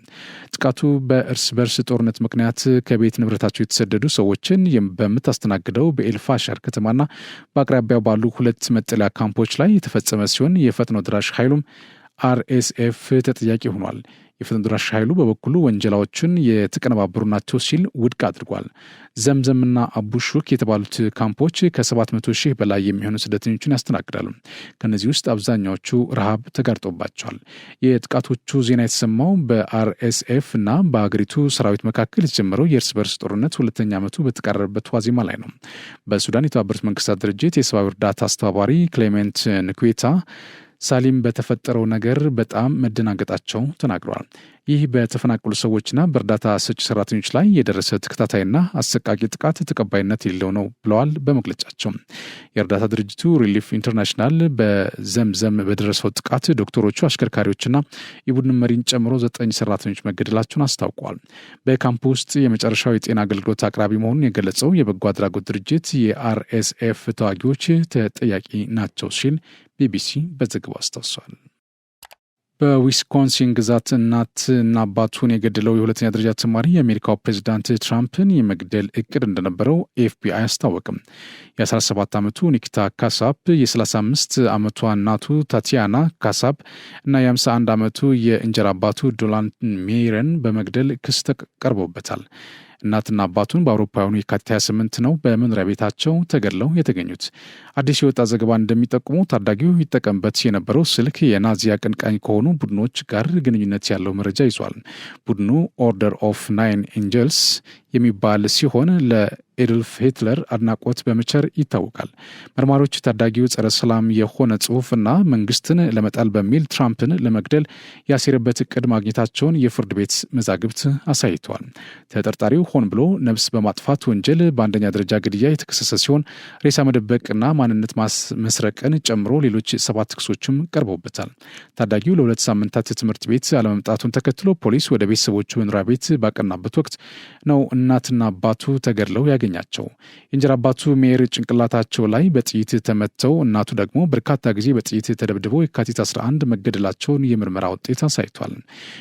ጥቃቱ በእርስ በርስ ጦርነት ምክንያት ከቤት ንብረታቸው የተሰደዱ ሰዎችን በምታስተናግደው በኤልፋሻር ከተማና በአቅራቢያው ባሉ 2 መጠለያ ካምፖች ላይ የተፈጸመ ሲሆን የፈጥኖ ድራሽ ኃይሉም RSF ተጠያቂ ሆኗል። የፈጥኖ ደራሽ ኃይሉ በበኩሉ ወንጀላዎችን የተቀነባበሩ ናቸው ሲል ውድቅ አድርጓል። ዘምዘምና አቡሹክ የተባሉት ካምፖች ከ700 ሺህ በላይ የሚሆኑ ስደተኞችን ያስተናግዳሉ። ከነዚህ ውስጥ አብዛኛዎቹ ረሃብ ተጋርጦባቸዋል። የጥቃቶቹ ዜና የተሰማው በአርኤስኤፍ እና በሀገሪቱ ሰራዊት መካከል የተጀመረው የእርስ በርስ ጦርነት ሁለተኛ ዓመቱ በተቃረበበት ዋዜማ ላይ ነው። በሱዳን የተባበሩት መንግስታት ድርጅት የሰብአዊ እርዳታ አስተባባሪ ክሌሜንት ንኩዌታ ሳሊም በተፈጠረው ነገር በጣም መደናገጣቸው ተናግረዋል። ይህ በተፈናቀሉ ሰዎችና በእርዳታ ሰጪ ሰራተኞች ላይ የደረሰ ተከታታይና አሰቃቂ ጥቃት ተቀባይነት የሌለው ነው ብለዋል። በመግለጫቸው የእርዳታ ድርጅቱ ሪሊፍ ኢንተርናሽናል በዘምዘም በደረሰው ጥቃት ዶክተሮቹ፣ አሽከርካሪዎችና የቡድን መሪን ጨምሮ 9 ሰራተኞች መገደላቸውን አስታውቋል። በካምፕ ውስጥ የመጨረሻው የጤና አገልግሎት አቅራቢ መሆኑን የገለጸው የበጎ አድራጎት ድርጅት የአርኤስኤፍ ተዋጊዎች ተጠያቂ ናቸው ሲል ቢቢሲ በዘገባው አስታውሷል። በዊስኮንሲን ግዛት እናትና አባቱን የገደለው የሁለተኛ ደረጃ ተማሪ የአሜሪካው ፕሬዚዳንት ትራምፕን የመግደል እቅድ እንደነበረው ኤፍቢአይ አስታወቅም። የ17 ዓመቱ ኒኪታ ካሳፕ፣ የ35 ዓመቷ እናቱ ታቲያና ካሳፕ እና የ51 ዓመቱ የእንጀራ አባቱ ዶላን ሜይረን በመግደል ክስ ቀርቦበታል። እናትና አባቱን በአውሮፓውያኑ የካቲት 28 ነው በመኖሪያ ቤታቸው ተገድለው የተገኙት። አዲስ የወጣ ዘገባ እንደሚጠቁሙ ታዳጊው ይጠቀምበት የነበረው ስልክ የናዚ አቀንቃኝ ከሆኑ ቡድኖች ጋር ግንኙነት ያለው መረጃ ይዟል። ቡድኑ ኦርደር ኦፍ ናይን ኤንጀልስ የሚባል ሲሆን ለኤዶልፍ ሂትለር አድናቆት በመቸር ይታወቃል። መርማሪዎች ታዳጊው ጸረ ሰላም የሆነ ጽሑፍና መንግስትን ለመጣል በሚል ትራምፕን ለመግደል ያሴረበት እቅድ ማግኘታቸውን የፍርድ ቤት መዛግብት አሳይተዋል። ተጠርጣሪው ሆን ብሎ ነፍስ በማጥፋት ወንጀል በአንደኛ ደረጃ ግድያ የተከሰሰ ሲሆን ሬሳ መደበቅና ማንነት መስረቅን ጨምሮ ሌሎች 7 ክሶችም ቀርበውበታል። ታዳጊው ለ2 ሳምንታት ትምህርት ቤት አለመምጣቱን ተከትሎ ፖሊስ ወደ ቤተሰቦቹ መኖሪያ ቤት ባቀናበት ወቅት ነው እናትና አባቱ ተገድለው ያገኛቸው። የእንጀራ አባቱ ሜየር ጭንቅላታቸው ላይ በጥይት ተመተው፣ እናቱ ደግሞ በርካታ ጊዜ በጥይት ተደብድበው የካቲት 11 መገደላቸውን የምርመራ ውጤት አሳይቷል።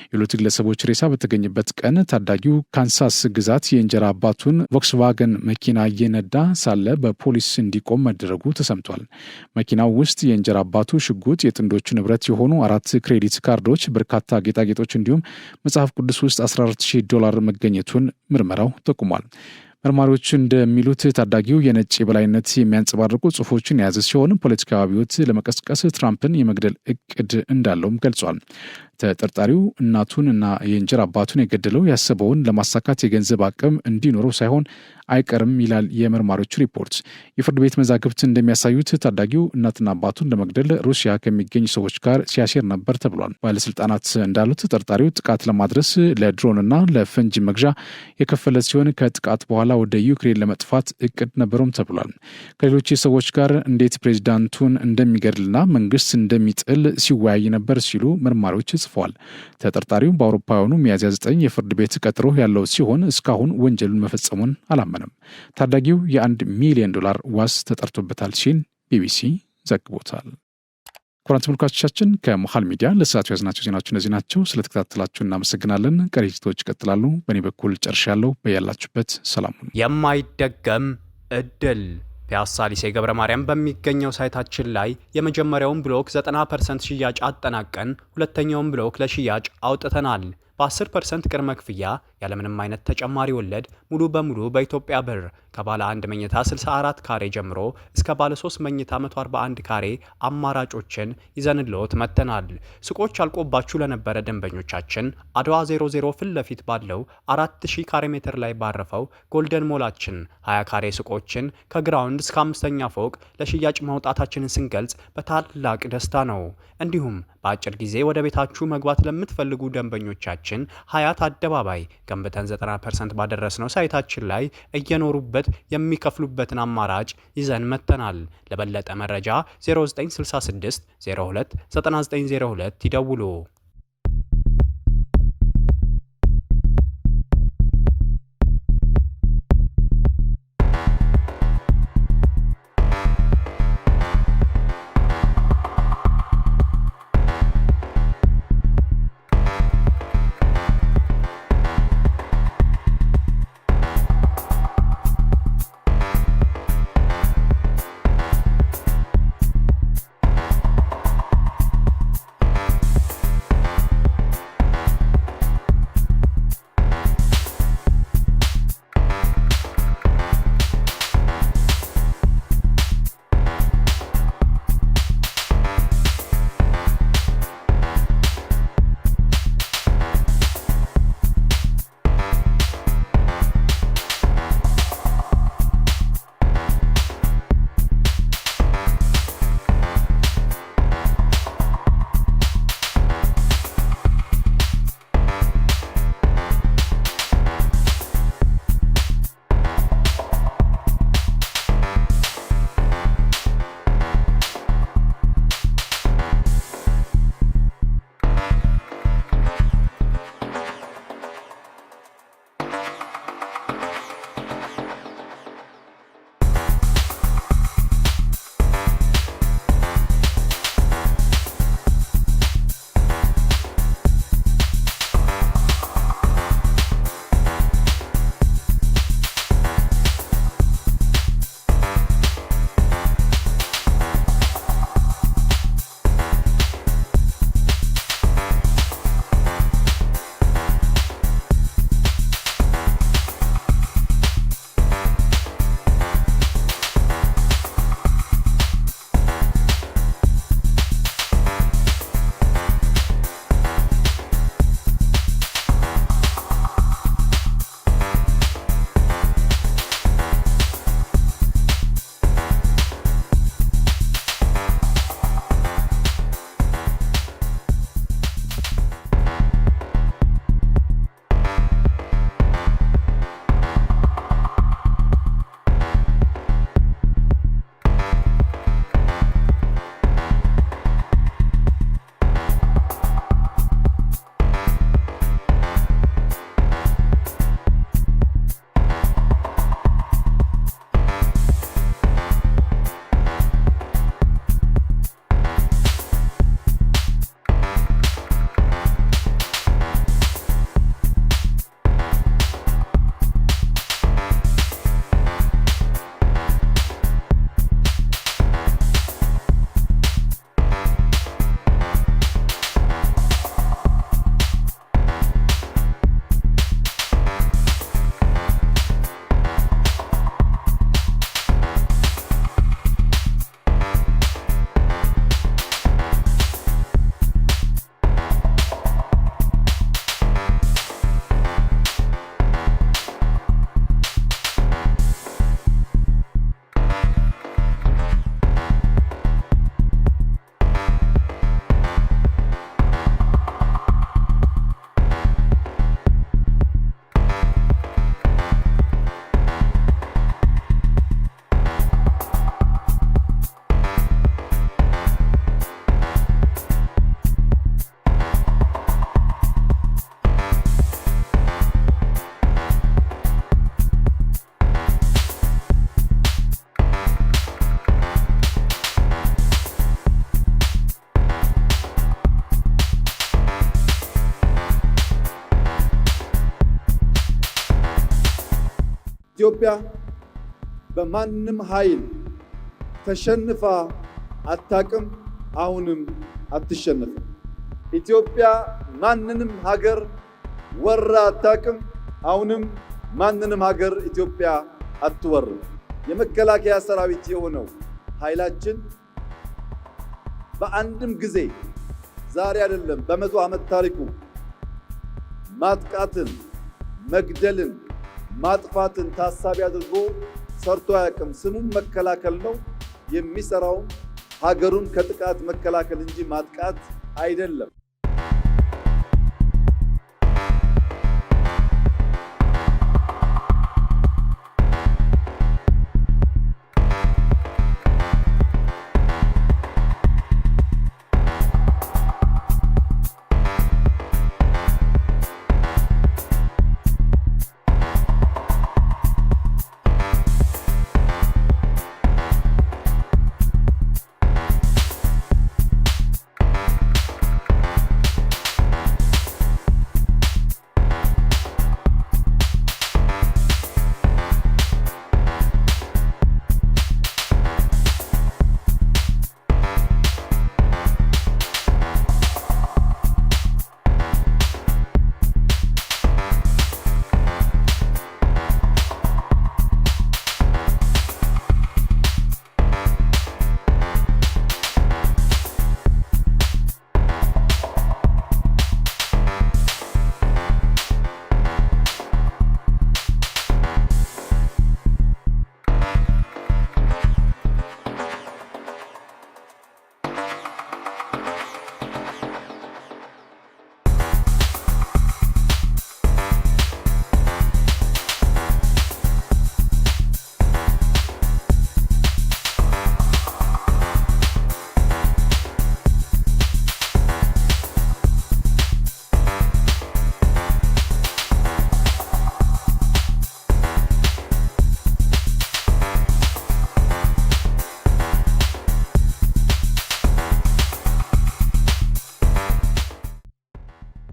የሁለቱ ግለሰቦች ሬሳ በተገኘበት ቀን ታዳጊው ካንሳስ ግዛት የእንጀራ አባቱን ቮክስዋገን መኪና እየነዳ ሳለ በፖሊስ እንዲቆም መደረጉ ተሰምቷል። መኪናው ውስጥ የእንጀራ አባቱ ሽጉጥ፣ የጥንዶቹ ንብረት የሆኑ 4 ክሬዲት ካርዶች፣ በርካታ ጌጣጌጦች እንዲሁም መጽሐፍ ቅዱስ ውስጥ $14,000 መገኘቱን ምርመራው ጠቁሟል። መርማሪዎች እንደሚሉት ታዳጊው የነጭ የበላይነት የሚያንጸባርቁ ጽሑፎችን የያዘ ሲሆን ፖለቲካዊ አብዮት ለመቀስቀስ ትራምፕን የመግደል እቅድ እንዳለውም ገልጿል። ተጠርጣሪው እናቱን እና የእንጀራ አባቱን የገደለው ያሰበውን ለማሳካት የገንዘብ አቅም እንዲኖረው ሳይሆን አይቀርም ይላል የመርማሪዎቹ ሪፖርት። የፍርድ ቤት መዛግብት እንደሚያሳዩት ታዳጊው እናትና አባቱን ለመግደል ሩሲያ ከሚገኙ ሰዎች ጋር ሲያሴር ነበር ተብሏል። ባለስልጣናት እንዳሉት ተጠርጣሪው ጥቃት ለማድረስ ለድሮንና ለፈንጂ መግዣ የከፈለ ሲሆን ከጥቃት በኋላ ወደ ዩክሬን ለመጥፋት እቅድ ነበረውም ተብሏል። ከሌሎች ሰዎች ጋር እንዴት ፕሬዚዳንቱን እንደሚገድልና መንግስት እንደሚጥል ሲወያይ ነበር ሲሉ መርማሪዎች ጽፈዋል። ተጠርጣሪው በአውሮፓውያኑ ሚያዝያ 9 የፍርድ ቤት ቀጠሮ ያለው ሲሆን እስካሁን ወንጀሉን መፈጸሙን አላመነም። ታዳጊው $1 ሚሊዮን ዋስ ተጠርቶበታል ሲል ቢቢሲ ዘግቦታል። ክቡራን ተመልካቾቻችን ከመሃል ሚዲያ ለሰዓቱ ያዝናቸው ዜናዎች እነዚህ ናቸው። ስለተከታተላችሁ እናመሰግናለን። ቀሪ ዝግጅቶች ይቀጥላሉ። በእኔ በኩል ጨርሻለሁ። በያላችሁበት ሰላም ሁኑ። የማይደገም እድል ፒያሳ ሊሴ ገብረ ማርያም በሚገኘው ሳይታችን ላይ የመጀመሪያውን ብሎክ 90% ሽያጭ አጠናቀን ሁለተኛውን ብሎክ ለሽያጭ አውጥተናል። በ10% ቅድመ ክፍያ ያለምንም አይነት ተጨማሪ ወለድ ሙሉ በሙሉ በኢትዮጵያ ብር ከባለ 1 መኝታ 64 ካሬ ጀምሮ እስከ ባለ 3 መኝታ 141 ካሬ አማራጮችን ይዘንልዎት መጥተናል። ሱቆች አልቆባችሁ ለነበረ ደንበኞቻችን አድዋ 00 ፊት ለፊት ባለው 4000 ካሬ ሜትር ላይ ባረፈው ጎልደን ሞላችን 20 ካሬ ሱቆችን ከግራውንድ እስከ 5ኛ ፎቅ ለሽያጭ ማውጣታችንን ስንገልጽ በታላቅ ደስታ ነው። እንዲሁም በአጭር ጊዜ ወደ ቤታችሁ መግባት ለምትፈልጉ ደንበኞቻችን ሀያት አደባባይ ገንብተን 90% ባደረስነው ሳይታችን ላይ እየኖሩበት የሚከፍሉበትን አማራጭ ይዘን መጥተናል። ለበለጠ መረጃ 0966 02 9902 ይደውሉ። ኢትዮጵያ በማንም ኃይል ተሸንፋ አታቅም፣ አሁንም አትሸነፍም። ኢትዮጵያ ማንንም ሀገር ወራ አታቅም፣ አሁንም ማንንም ሀገር ኢትዮጵያ አትወርም። የመከላከያ ሰራዊት የሆነው ኃይላችን በአንድም ጊዜ ዛሬ አይደለም በመቶ ዓመት ታሪኩ ማጥቃትን፣ መግደልን፣ ማጥፋትን ታሳቢ አድርጎ ሰርቶ አያውቅም። ስሙም መከላከል ነው። የሚሰራው ሀገሩን ከጥቃት መከላከል እንጂ ማጥቃት አይደለም።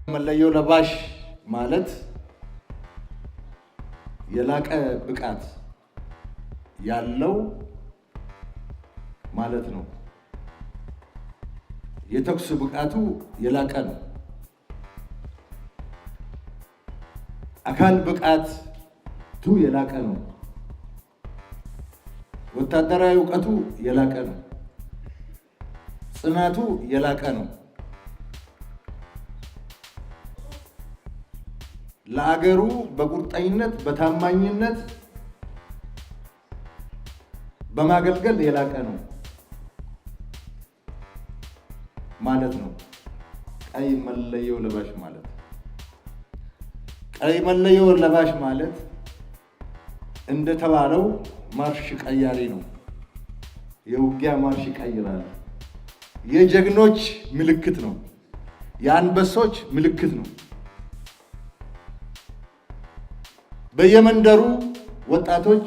መለዮ ለባሽ ማለት የላቀ ብቃት ያለው ማለት ነው። የተኩስ ብቃቱ የላቀ ነው። አካል ብቃቱ የላቀ ነው። ወታደራዊ እውቀቱ የላቀ ነው። ጽናቱ የላቀ ነው። ለአገሩ በቁርጠኝነት በታማኝነት በማገልገል የላቀ ነው ማለት ነው። ቀይ መለዮ ለባሽ ማለት ቀይ መለዮ ለባሽ ማለት እንደተባለው ማርሽ ቀያሪ ነው። የውጊያ ማርሽ ይቀይራል። የጀግኖች ምልክት ነው። የአንበሶች ምልክት ነው። በየመንደሩ ወጣቶች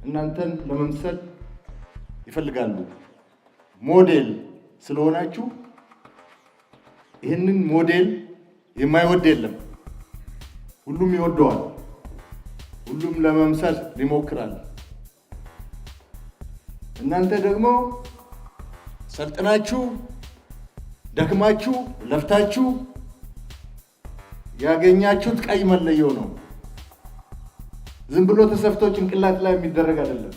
እናንተን ለመምሰል ይፈልጋሉ። ሞዴል ስለሆናችሁ ይህንን ሞዴል የማይወድ የለም። ሁሉም ይወደዋል። ሁሉም ለመምሰል ይሞክራል። እናንተ ደግሞ ሰልጥናችሁ ደክማችሁ ለፍታችሁ ያገኛችሁት ቀይ መለዮ ነው። ዝም ብሎ ተሰፍቶ ጭንቅላት ላይ የሚደረግ አይደለም።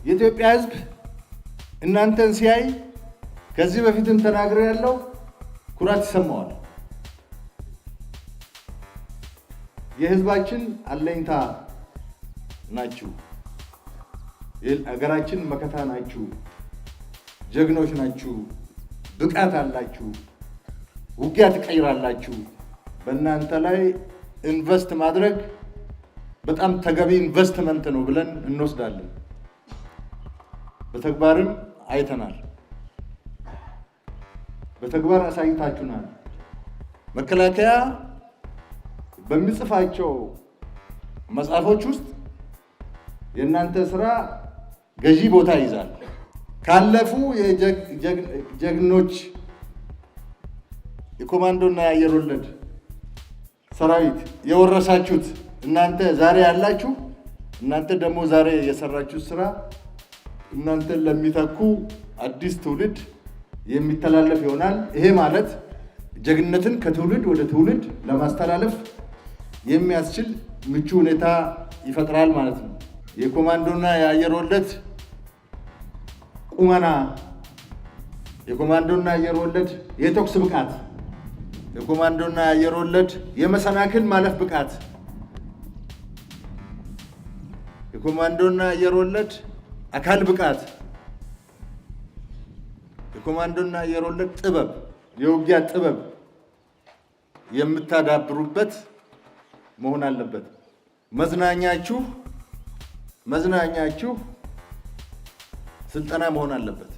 የኢትዮጵያ ሕዝብ እናንተን ሲያይ ከዚህ በፊትም ተናግሬ ያለው ኩራት ይሰማዋል። የሕዝባችን አለኝታ ናችሁ። የሀገራችን መከታ ናችሁ። ጀግኖች ናችሁ። ብቃት አላችሁ። ውጊያ ትቀይራላችሁ። በእናንተ ላይ ኢንቨስት ማድረግ በጣም ተገቢ ኢንቨስትመንት ነው ብለን እንወስዳለን። በተግባርም አይተናል። በተግባር አሳይታችሁናል። መከላከያ በሚጽፋቸው መጽሐፎች ውስጥ የእናንተ ስራ ገዢ ቦታ ይዛል። ካለፉ የጀግኖች የኮማንዶና የአየር ወለድ ሰራዊት የወረሳችሁት እናንተ ዛሬ ያላችሁ እናንተ ደግሞ ዛሬ የሰራችሁት ስራ እናንተን ለሚተኩ አዲስ ትውልድ የሚተላለፍ ይሆናል። ይሄ ማለት ጀግንነትን ከትውልድ ወደ ትውልድ ለማስተላለፍ የሚያስችል ምቹ ሁኔታ ይፈጥራል ማለት ነው። የኮማንዶና የአየር ወለድ ቁመና፣ የኮማንዶና የአየር ወለድ የተኩስ ብቃት፣ የኮማንዶና የአየር ወለድ የመሰናክል ማለፍ ብቃት፣ የኮማንዶና የአየር ወለድ አካል ብቃት፣ የኮማንዶና የአየር ወለድ ጥበብ፣ የውጊያ ጥበብ የምታዳብሩበት መሆን አለበት። መዝናኛችሁ ስልጠና መሆን አለበት።